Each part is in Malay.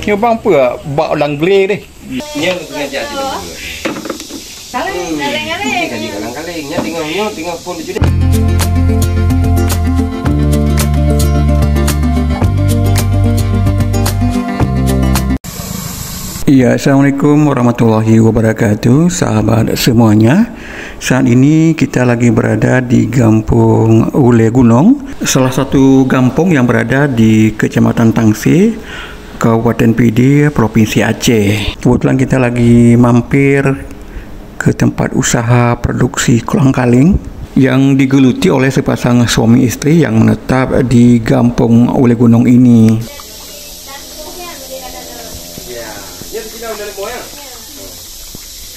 Nyo bang apa bak langgre deh. Nya ngajar je dulu. Kaleng. Kaji kaleng-kaleng. Nya tinggal pun je deh. Iya, Assalamualaikum warahmatullahi wabarakatuh, sahabat semuanya. Saat ini kita lagi berada di Kampung Ule Gunung, salah satu kampung yang berada di Kecamatan Tangsi, Kabupaten Pidi, Provinsi Aceh. Kebetulan kita lagi mampir ke tempat usaha produksi kolang-kaling yang digeluti oleh sepasang suami istri yang menetap di Kampung Ule Gunung ini.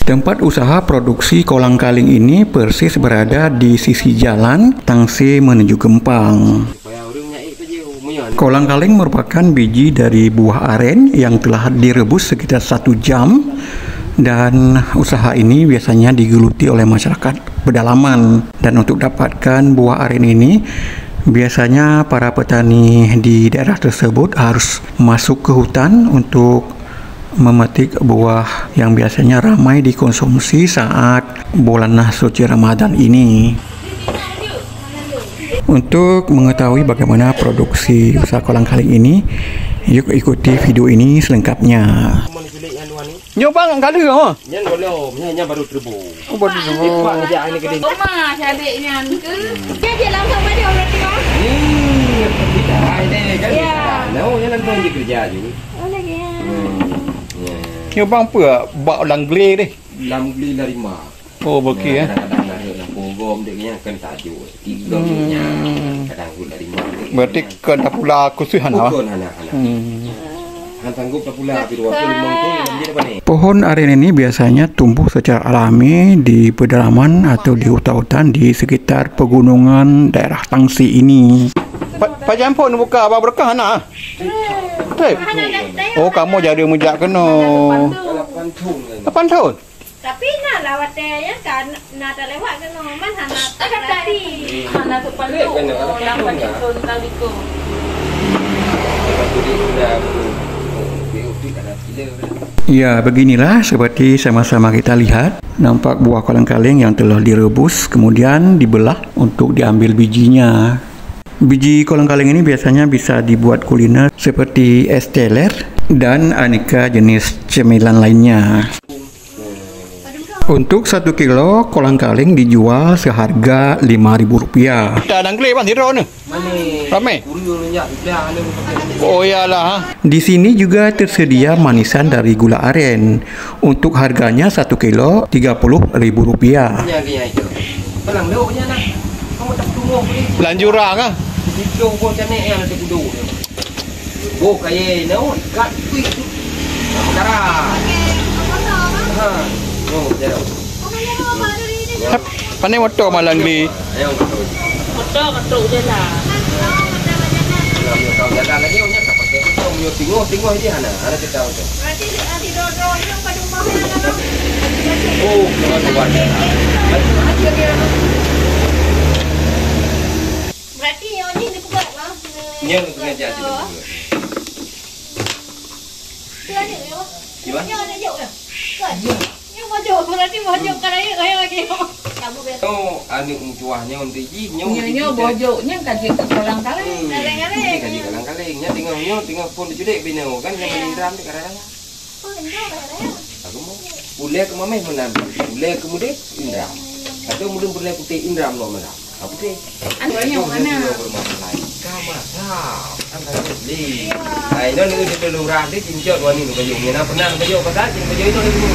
Tempat usaha produksi kolang-kaling ini persis berada di sisi jalan Tangsi menuju Gempang. Kolang-kaling merupakan biji dari buah aren yang telah direbus sekitar 1 jam, dan usaha ini biasanya digeluti oleh masyarakat pedalaman. Dan untuk dapatkan buah aren ini, biasanya para petani di daerah tersebut harus masuk ke hutan untuk memetik buah yang biasanya ramai dikonsumsi saat bulan suci Ramadan ini. Untuk mengetahui bagaimana produksi usaha kolang-kaling ini, yuk ikuti video ini selengkapnya. Nyoba enggak ada oh. Nya belum, nya baru terbu. Oh, baru terbu. Ikhwan aja ini gede. Oma adiknya ke. Dia langsung sama dia berarti mah. Kita ini kan. Ya. No, nya nanti kerja juga. Oh lagi ya. Nyo bang apa bak langgre deh. Langgre larima. Oh, bagi ya. Kadang-kadang ada pogom dia kan tajuk. Tiga nya. Kadang larima. Berarti ke dapula kusuhan ah. Pohon aren ini biasanya tumbuh secara alami di pedalaman atau di hutan-hutan di sekitar pegunungan daerah Tangsi ini. Pak Jampun buka apa berkah nak? Oh, kamu jadi mujak kena. 8 tahun. Tapi nak lawat ya kan nak lewat kena man hana tadi. Hana tu pandu. Dapat itu taliko. Ya, beginilah seperti sama-sama kita lihat. Nampak buah kolang-kaling yang telah direbus kemudian dibelah untuk diambil bijinya. Biji kolang-kaling ini biasanya bisa dibuat kuliner seperti es teler dan aneka jenis cemilan lainnya. Untuk 1 kilo kolang-kaling dijual seharga Rp5.000. Ada nangkle pan tiro ni. Ramai. Oh iyalah. Di sini juga tersedia manisan dari gula aren. Untuk harganya 1 kilo Rp30.000. Lanjurang ah. Pandai motor malang di. Motor ketuk je lah. Jalan lagi punya tak pakai motor, tengok dia ana. Ada kita tu. Berarti nanti dodol yang pada rumah kan. Oh, keluar. Berarti yang ni dibuat lah. Nya ngajar je dulu. Tu ada ya. Gimana? Yang ada jauh ya. Kan. Yang maju berarti maju kan ayo lagi. Kamu betul. Oh, anu cuahnya untuk ji Nyo bojoknya kaji kolang-kaling. Kaji kolang-kaling. Nya tinggal pun dijudek bina kan yang meniram di karang. Oh, enggak ya. Aku mau ule ke mameh menam. Ule kemudian indram. Atau kemudian ule putih indram lo menam. Apa teh? Anaknya mana? Antara beli. Nah, ini nih di pelurah di cincot wani nu kayunya. Nah, pernah kayu pasal cincot itu dulu.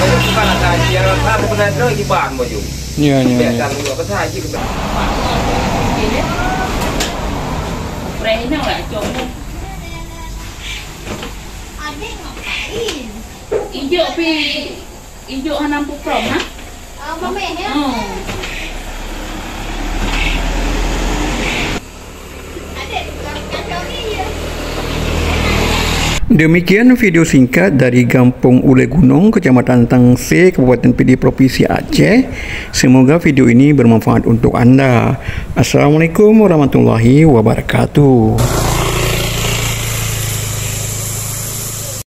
Kalau bukan ada dia apa pernah terus di ban baju. Ya. Biasa lu apa saja ke. Prehnya enggak cocok. Adik ngapain? Ijo hanam pukrom ha? Mameh ya. Demikian video singkat dari Kampung Ule Gunung, Kecamatan Tangseh, Kabupaten Pidi, Provinsi Aceh. Semoga video ini bermanfaat untuk Anda. Assalamualaikum warahmatullahi wabarakatuh.